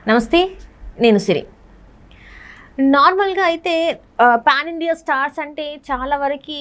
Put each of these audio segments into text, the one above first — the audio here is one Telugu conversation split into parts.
నమస్తే, నేను సిరి. నార్మల్గా అయితే పాన్ ఇండియా స్టార్స్ అంటే చాలా వరకు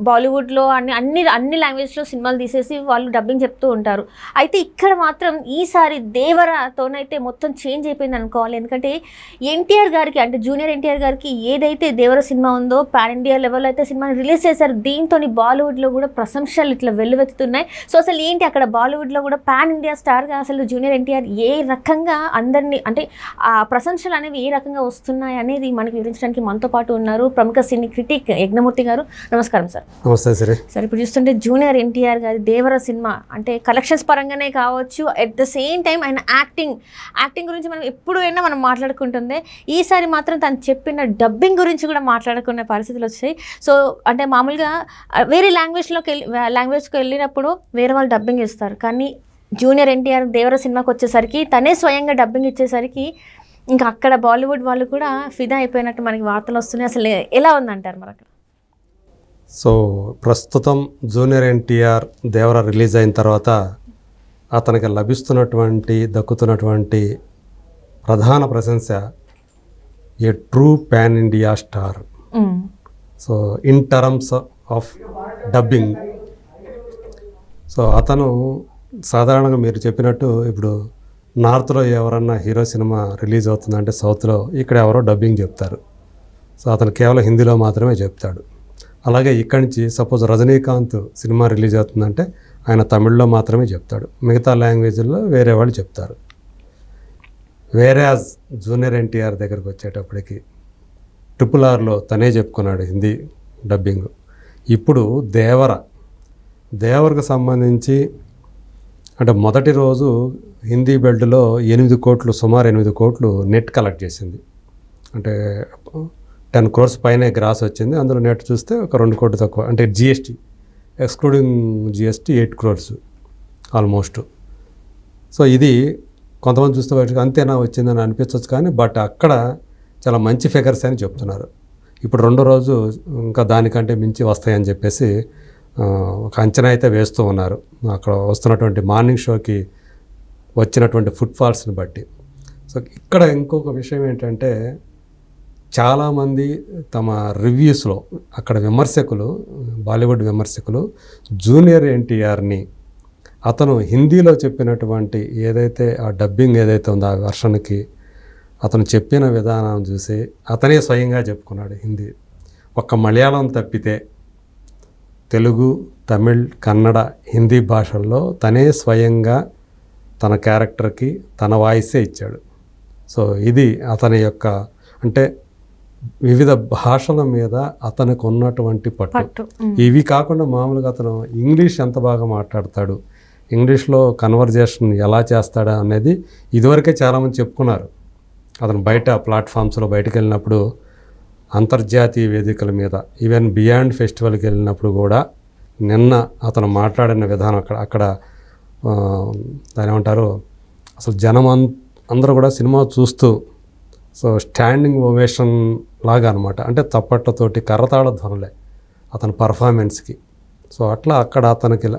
బాలీవుడ్లో అన్ని లాంగ్వేజ్లో సినిమాలు తీసేసి వాళ్ళు డబ్బింగ్ చెప్తూ ఉంటారు. అయితే ఇక్కడ మాత్రం ఈసారి దేవరతోనైతే మొత్తం చేంజ్ అయిపోయింది అనుకోవాలి. ఎందుకంటే ఎన్టీఆర్ గారికి అంటే జూనియర్ ఎన్టీఆర్ గారికి ఏదైతే దేవర సినిమా ఉందో పాన్ ఇండియా లెవెల్లో అయితే సినిమాని రిలీజ్ చేశారు. దీంతో బాలీవుడ్లో కూడా ప్రశంసలు ఇట్లా వెల్లువెత్తుతున్నాయి. సో అసలు ఏంటి అక్కడ బాలీవుడ్లో కూడా పాన్ ఇండియా స్టార్గా అసలు జూనియర్ ఎన్టీఆర్ ఏ రకంగా అందరినీ అంటే ఆ ప్రశంసలు అనేవి ఏ రకంగా వస్తున్నాయి అనేది మనకి వివరించడానికి మనతో పాటు ఉన్నారు ప్రముఖ సినీ క్రిటిక్ యజ్ఞమూర్తి గారు. నమస్కారం సార్. నమస్తే సరే. సార్, ఇప్పుడు చూస్తుంటే జూనియర్ ఎన్టీఆర్ గారి దేవర సినిమా అంటే కలెక్షన్స్ పరంగానే కావచ్చు, అట్ ద సేమ్ టైం ఆయన యాక్టింగ్ గురించి మనం ఎప్పుడైనా మనం మాట్లాడుకుంటుందే, ఈసారి మాత్రం తను చెప్పిన డబ్బింగ్ గురించి కూడా మాట్లాడుకునే పరిస్థితులు వచ్చాయి. సో అంటే మామూలుగా వేరే లాంగ్వేజ్కి వెళ్ళినప్పుడు వేరే వాళ్ళు డబ్బింగ్ ఇస్తారు, కానీ జూనియర్ ఎన్టీఆర్ దేవర సినిమాకి వచ్చేసరికి తనే స్వయంగా డబ్బింగ్ ఇచ్చేసరికి ఇంకా అక్కడ బాలీవుడ్ వాళ్ళు కూడా ఫిదా అయిపోయినట్టు మనకి వార్తలు వస్తున్నాయి. అసలు ఎలా ఉందంటారు మరి అక్కడ? సో ప్రస్తుతం జూనియర్ ఎన్టీఆర్ దేవర రిలీజ్ అయిన తర్వాత అతనికి దక్కుతున్నటువంటి ప్రధాన ప్రశంస ఏ true pan India star. So in terms of dubbing, so అతను సాధారణంగా మీరు చెప్పినట్టు ఇప్పుడు నార్త్లో ఎవరన్నా హీరో సినిమా రిలీజ్ అవుతుందంటే సౌత్లో ఇక్కడ ఎవరో డబ్బింగ్ చెప్తారు. సో అతను కేవలం హిందీలో మాత్రమే చెప్తాడు. అలాగే ఇక్కడి నుంచి సపోజ్ రజనీకాంత్ సినిమా రిలీజ్ అవుతుందంటే ఆయన తమిళ్లో మాత్రమే చెప్తాడు, మిగతా లాంగ్వేజ్లో వేరే వాళ్ళు చెప్తారు. వేరేజ్ జూనియర్ ఎన్టీఆర్ దగ్గరికి వచ్చేటప్పటికి RRRలో తనే చెప్పుకున్నాడు హిందీ డబ్బింగ్. ఇప్పుడు దేవరకు సంబంధించి అంటే మొదటి రోజు హిందీ బెల్ట్లో సుమారు 8 కోట్లు నెట్ కలెక్ట్ చేసింది. అంటే 10 crores పైనే గ్రాస్ వచ్చింది. అందులో నెట్ చూస్తే ఒక 2 కోట్లు తక్కువ, అంటే GST excluding GST 8 crores almost. So ఇది కొంతమంది చూస్తే బయటకు అంతేనా వచ్చిందని అనిపించవచ్చు, కానీ బట్ అక్కడ చాలా మంచి ఫిగర్స్ అని చెప్తున్నారు. ఇప్పుడు రెండో రోజు ఇంకా దానికంటే మించి వస్తాయని చెప్పేసి ఒక అంచనా అయితే వేస్తూ ఉన్నారు. అక్కడ వస్తున్నటువంటి మార్నింగ్ షోకి వచ్చినటువంటి ఫుట్ఫాల్స్ని బట్టి. సో ఇక్కడ ఇంకొక విషయం ఏంటంటే చాలామంది తమ రివ్యూస్లో అక్కడ బాలీవుడ్ విమర్శకులు జూనియర్ ఎన్టీఆర్ని అతను హిందీలో చెప్పినటువంటి ఏదైతే ఆ డబ్బింగ్ ఏదైతే ఉందో ఆ వెర్షన్కి అతను చెప్పిన విధానం చూసి అతనే స్వయంగా చెప్పుకున్నాడు హిందీ. ఒక్క మలయాళం తప్పితే తెలుగు, తమిళ్, కన్నడ, హిందీ భాషల్లో తనే స్వయంగా తన క్యారెక్టర్కి తన వాయిసే ఇచ్చాడు. సో ఇది అతని యొక్క అంటే వివిధ భాషల మీద అతనికి ఉన్నటువంటి పట్టు. ఇవి కాకుండా మామూలుగా అతను ఇంగ్లీష్ ఎంత బాగా మాట్లాడతాడు, ఇంగ్లీష్లో కన్వర్జేషన్ ఎలా చేస్తాడా అనేది ఇదివరకే చాలామంది చెప్పుకున్నారు. అతను బయట ప్లాట్ఫామ్స్లో బయటకు వెళ్ళినప్పుడు అంతర్జాతీయ వేదికల మీద ఈవెన్ బియాండ్ ఫెస్టివల్కి వెళ్ళినప్పుడు కూడా నిన్న అతను మాట్లాడిన విధానం అక్కడ దాని ఏమంటారు అసలు జనం అందరూ కూడా సినిమా చూస్తూ సో స్టాండింగ్ ఓవేషన్ లాగా అనమాట, అంటే తప్పట్లతోటి కర్రతాళ ధ్వనులే అతని పర్ఫార్మెన్స్కి. సో అట్లా అక్కడ అతనికి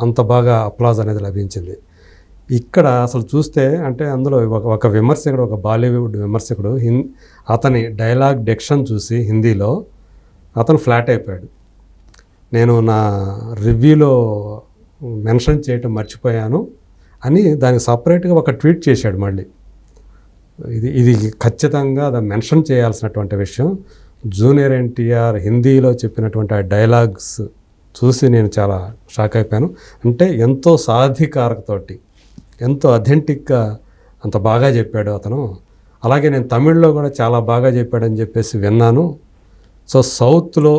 అంత బాగా అప్లాజ్ అనేది లభించింది. ఇక్కడ అసలు చూస్తే అంటే అందులో ఒక విమర్శకుడు, ఒక బాలీవుడ్ విమర్శకుడు అతని డైలాగ్ డెక్షన్ చూసి హిందీలో అతను ఫ్లాట్ అయిపోయాడు. నేను నా రివ్యూలో మెన్షన్ చేయటం మర్చిపోయాను అని దానికి సపరేట్గా ఒక ట్వీట్ చేశాడు. మళ్ళీ ఇది ఖచ్చితంగా అది మెన్షన్ చేయాల్సినటువంటి విషయం. జూనియర్ ఎన్టీఆర్ హిందీలో చెప్పినటువంటి ఆ డైలాగ్స్ చూసి నేను చాలా షాక్ అయిపోయాను. అంటే ఎంతో సాధికారతతోటి ఎంతో అథెంటిక్గా అంత బాగా చెప్పాడు అతను. అలాగే నేను తమిళ్లో కూడా చాలా బాగా చెప్పాడని చెప్పేసి విన్నాను. సో సౌత్లో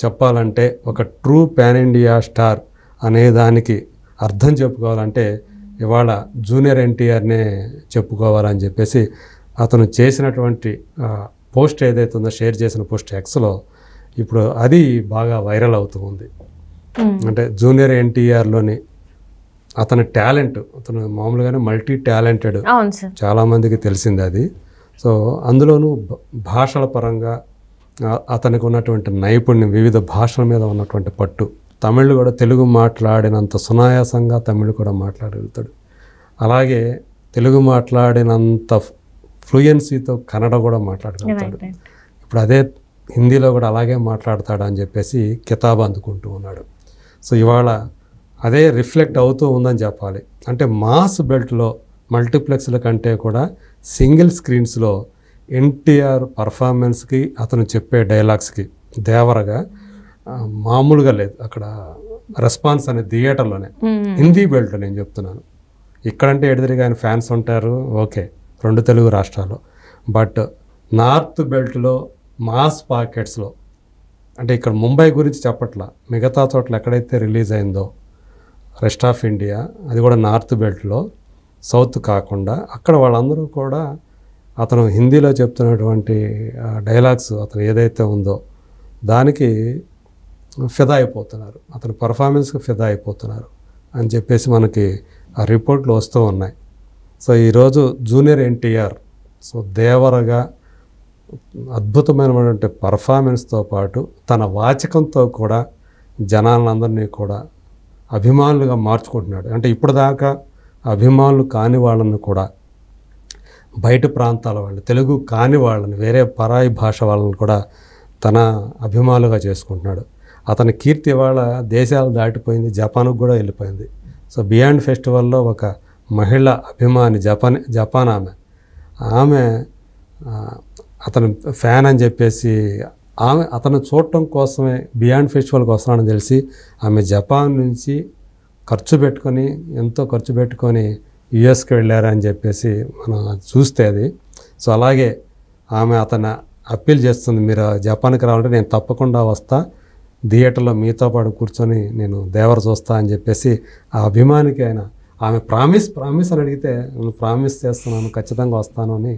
చెప్పాలంటే ఒక ట్రూ పాన్ ఇండియా స్టార్ అనే దానికి అర్థం చెప్పుకోవాలంటే ఇవాళ జూనియర్ ఎన్టీఆర్నే చెప్పుకోవాలని చెప్పేసి అతను చేసినటువంటి పోస్ట్ ఏదైతే ఉందో, షేర్ చేసిన పోస్ట్ Xలో ఇప్పుడు అది బాగా వైరల్ అవుతూ ఉంది. అంటే జూనియర్ ఎన్టీఆర్లోని అతని టాలెంట్, అతను మామూలుగానే మల్టీ టాలెంటెడ్, చాలామందికి తెలిసింది అది. సో అందులోనూ భాషల పరంగా అతనికి ఉన్నటువంటి నైపుణ్యం, వివిధ భాషల మీద ఉన్నటువంటి పట్టు, తమిళ్ కూడా తెలుగు మాట్లాడినంత సునాయాసంగా తమిళ్ కూడా మాట్లాడగలుగుతాడు. అలాగే తెలుగు మాట్లాడినంత ఫ్లూయెన్సీతో కన్నడ కూడా మాట్లాడగలుగుతాడు. ఇప్పుడు అదే హిందీలో కూడా అలాగే మాట్లాడతాడు అని చెప్పేసి కితాబ్ అందుకుంటూ ఉన్నాడు. సో ఇవాళ అదే రిఫ్లెక్ట్ అవుతూ ఉందని చెప్పాలి. అంటే మాస్ బెల్ట్లో మల్టీప్లెక్స్ల కంటే కూడా సింగిల్ స్క్రీన్స్లో ఎన్టీఆర్ పర్ఫార్మెన్స్కి అతను చెప్పే డైలాగ్స్కి దేవరగా మామూలుగా లేదు. అక్కడ రెస్పాన్స్ అనేది థియేటర్లోనే, హిందీ బెల్ట్ నేను చెప్తున్నాను. ఇక్కడంటే ఎడదిరిగా ఆయన ఫ్యాన్స్ ఉంటారు, ఓకే, 2 తెలుగు రాష్ట్రాల్లో. బట్ నార్త్ బెల్ట్లో మాస్ పాకెట్స్లో, అంటే ఇక్కడ ముంబై గురించి చెప్పట్లా, మిగతా చోట్ల ఎక్కడైతే రిలీజ్ అయిందో రెస్ట్ ఆఫ్ ఇండియా, అది కూడా నార్త్ బెల్ట్లో, సౌత్ కాకుండా అక్కడ వాళ్ళందరూ కూడా అతను హిందీలో చెప్తున్నటువంటి డైలాగ్స్ అతను ఏదైతే ఉందో దానికి ఫిదా అయిపోతున్నారు, అతని పర్ఫార్మెన్స్కి ఫిదా అయిపోతున్నారు అని చెప్పేసి మనకి ఆ రిపోర్ట్లు వస్తూ ఉన్నాయి. సో ఈరోజు జూనియర్ ఎన్టీఆర్ సో దేవరగా అద్భుతమైనటువంటి పర్ఫార్మెన్స్తో పాటు తన వాచకంతో కూడా జనాలందరినీ కూడా అభిమానులుగా మార్చుకుంటున్నాడు. అంటే ఇప్పటిదాకా అభిమానులు కాని వాళ్ళని కూడా, బయట ప్రాంతాల వాళ్ళని, తెలుగు కాని వాళ్ళని, వేరే పరాయి భాష వాళ్ళని కూడా తన అభిమానులుగా చేసుకుంటున్నాడు. అతని కీర్తి ఇవాళ దేశాలు దాటిపోయింది, జపాన్కు కూడా వెళ్ళిపోయింది. సో బియాండ్ ఫెస్టివల్లో ఒక మహిళ అభిమాని జపాన్ ఆమె అతను ఫ్యాన్ అని చెప్పేసి అతను చూడటం కోసమే బియాండ్ ఫెస్టివల్కి వస్తానని తెలిసి ఆమె జపాన్ నుంచి ఎంతో ఖర్చు పెట్టుకొని యుఎస్కి వెళ్ళారని చెప్పేసి మనం చూస్తే అది. సో అలాగే ఆమె అతను అప్పీల్ చేస్తుంది, మీరు జపాన్కి రావాలంటే నేను తప్పకుండా వస్తా, థియేటర్లో మీతో పాటు కూర్చొని నేను దేవర చూస్తా అని చెప్పేసి ఆ అభిమానికి ఆమె ప్రామిస్ అని అడిగితే నేను ప్రామిస్ చేస్తున్నాను, ఖచ్చితంగా వస్తాను అని.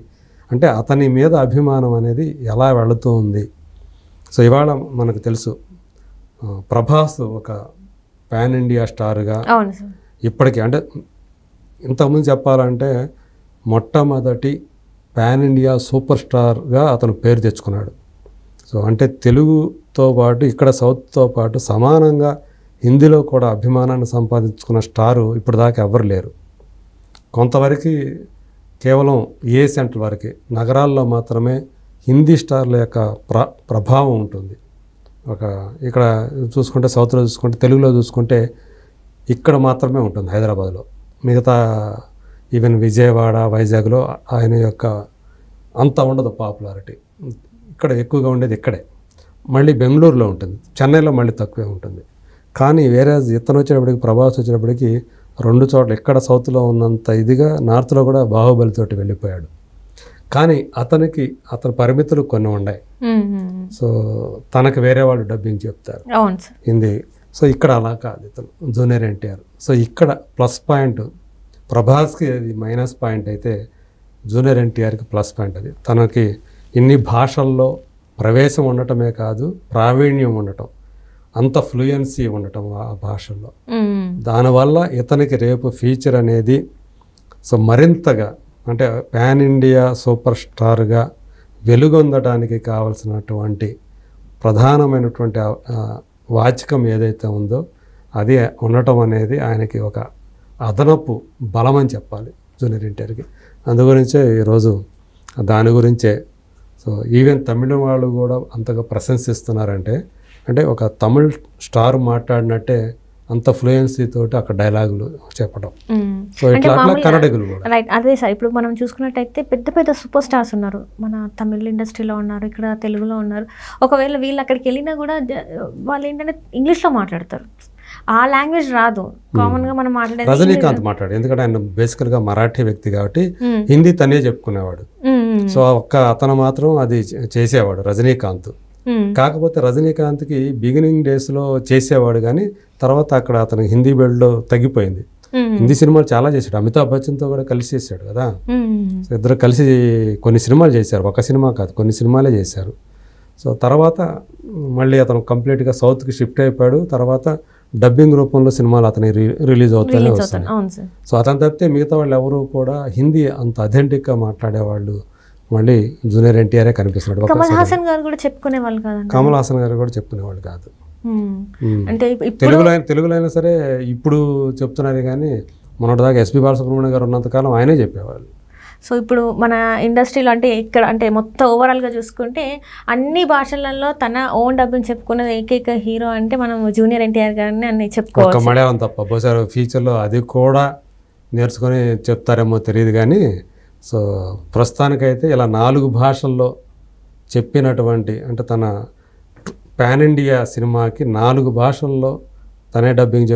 అంటే అతని మీద అభిమానం అనేది ఎలా వెళుతూ ఉంది. సో ఇవాళ మనకు తెలుసు ప్రభాస్ ఒక పాన్ ఇండియా స్టార్గా ఇప్పటికీ, అంటే ఇంతకుముందు చెప్పాలంటే మొట్టమొదటి పాన్ ఇండియా సూపర్ స్టార్గా అతను పేరు తెచ్చుకున్నాడు. సో అంటే తెలుగుతో పాటు ఇక్కడ సౌత్తో పాటు సమానంగా హిందీలో కూడా అభిమానాన్ని సంపాదించుకున్న స్టారు ఇప్పుడు దాకా ఎవరు లేరు. కొంతవరకు కేవలం ఏ సెంటర్ వరకు నగరాల్లో మాత్రమే హిందీ స్టార్ల యొక్క ప్రభావం ఉంటుంది. ఇక్కడ చూసుకుంటే సౌత్లో చూసుకుంటే, తెలుగులో చూసుకుంటే ఇక్కడ మాత్రమే ఉంటుంది హైదరాబాద్లో. మిగతా ఈవెన్ విజయవాడ, వైజాగ్లో ఆయన యొక్క అంత ఉండదు పాపులారిటీ. ఇక్కడ ఎక్కువగా ఉండేది ఇక్కడే. మళ్ళీ బెంగళూరులో ఉంటుంది, చెన్నైలో మళ్ళీ తక్కువే ఉంటుంది. కానీ వేరే ఇతను వచ్చేటప్పటికి, ప్రభాస్ వచ్చేటప్పటికి 2 చోట్ల ఇక్కడ సౌత్లో ఉన్నంత ఇదిగా నార్త్లో కూడా బాహుబలితోటి వెళ్ళిపోయాడు. కానీ అతని పరిమితులు కొన్ని ఉన్నాయి. సో తనకు వేరే వాళ్ళు డబ్బింగ్ చెప్తారు హిందీ. సో ఇక్కడ అలా కాదు, ఇతను జూనియర్ ఎన్టీఆర్. సో ఇక్కడ ప్లస్ పాయింట్ ప్రభాస్కి, అది మైనస్ పాయింట్ అయితే జూనియర్ ఎన్టీఆర్కి ప్లస్ పాయింట్. అది తనకి ఇన్ని భాషల్లో ప్రవేశం ఉండటమే కాదు, ప్రావీణ్యం ఉండటం, అంత ఫ్లూయెన్సీ ఉండటం ఆ భాషల్లో. దానివల్ల ఇతనికి రేపు ఫ్యూచర్ అనేది సో మరింతగా, అంటే పాన్ ఇండియా సూపర్ స్టార్గా వెలుగొందడానికి కావలసినటువంటి ప్రధానమైనటువంటి వాచకం ఏదైతే ఉందో అది ఉండటం అనేది ఆయనకి ఒక అదనపు బలం అని చెప్పాలి జూనియర్ ఎన్టీఆర్కి. అందుగురించే ఈరోజు దాని గురించే సో ఈవెన్ తమిళ వాళ్ళు కూడా అంతగా ప్రశంసిస్తున్నారంటే, అంటే ఒక తమిళ్ స్టార్ మాట్లాడినట్టే అంత ఫ్లూయెన్సీ తోటి అక్కడ డైలాగులు చెప్పడం. సో ఇట్లా కన్నడగులు కూడా రైట్. అదే సార్, ఇప్పుడు మనం చూసుకున్నట్టయితే పెద్ద పెద్ద సూపర్ స్టార్స్ ఉన్నారు, మన తమిళ ఇండస్ట్రీలో ఉన్నారు, ఇక్కడ తెలుగులో ఉన్నారు. ఒకవేళ వీళ్ళు అక్కడికి వెళ్ళినా కూడా వాళ్ళు ఏంటంటే ఇంగ్లీష్లో మాట్లాడతారు, ఆ లాంగ్వేజ్ రాదు. కామన్గా మనం మాట్లాడేది రజనీకాంత్ మాట్లాడు, ఎందుకంటే ఆయన బేసికల్గా మరాఠీ వ్యక్తి కాబట్టి హిందీ తనే చెప్పుకునేవాడు. సో అతను మాత్రం అది చేసేవాడు రజనీకాంత్. కాకపోతే రజనీకాంత్కి బిగినింగ్ డేస్లో చేసేవాడు, కానీ తర్వాత అక్కడ అతనికి హిందీ బెల్ట్లో తగ్గిపోయింది. హిందీ సినిమాలు చాలా చేశాడు, అమితాబ్ బచ్చన్తో కూడా కలిసి చేశాడు కదా. సో ఇద్దరు కలిసి కొన్ని సినిమాలు చేశారు, ఒక సినిమా కాదు కొన్ని సినిమాలే చేశారు. సో తర్వాత మళ్ళీ అతను కంప్లీట్గా సౌత్కి షిఫ్ట్ అయిపోయాడు. తర్వాత డబ్బింగ్ రూపంలో సినిమాలు అతని రిలీజ్ అవుతానే వస్తాయి. సో అతను తప్పితే మిగతా వాళ్ళు ఎవరు కూడా హిందీ అంత అథెంటిక్గా మాట్లాడేవాళ్ళు మళ్ళీ జూనియర్ ఎన్టీఆర్ కనిపిస్తున్నాడు. కమల్ హాసన్ గారు కూడా చెప్పుకునేవాళ్ళు కాదు, కమల్ హాసన్ గారు కూడా చెప్పుకునేవాళ్ళు కాదు. అంటే తెలుగులో అయినా సరే ఇప్పుడు చెప్తున్నారు, కానీ మొన్నటిదాకా ఎస్పి బాలసుబ్రహ్మణ్యం గారు ఉన్నంతకాలం ఆయనే చెప్పేవాళ్ళు. సో ఇప్పుడు మన ఇండస్ట్రీలో అంటే ఇక్కడ అంటే మొత్తం ఓవరాల్గా చూసుకుంటే అన్ని భాషలలో తన ఓన్ డబ్బింగ్ చెప్పుకున్నది ఏకైక హీరో అంటే మనం జూనియర్ ఎన్టీఆర్ గారిని అని ఒక్క చెప్పుకోవచ్చు. మలయాళం తప్ప, బహుశా ఫ్యూచర్లో అది కూడా నేర్చుకొని చెప్తారేమో తెలియదు కానీ, సో ప్రస్తుతానికైతే ఇలా 4 భాషల్లో చెప్పినటువంటి, అంటే తన పాన్ ఇండియా సినిమాకి 4 భాషల్లో తనే డబ్బింగ్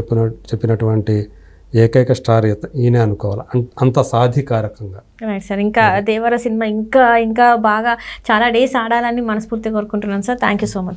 చెప్పినటువంటి ఏకైక స్టార్ ఈయనే అనుకోవాలి, అంత సాధికారకంగా. రైట్ సార్, ఇంకా దేవర సినిమా ఇంకా ఇంకా బాగా చాలా డేస్ ఆడాలని మనస్ఫూర్తిగా కోరుకుంటున్నాను sir. Thank you so much sir.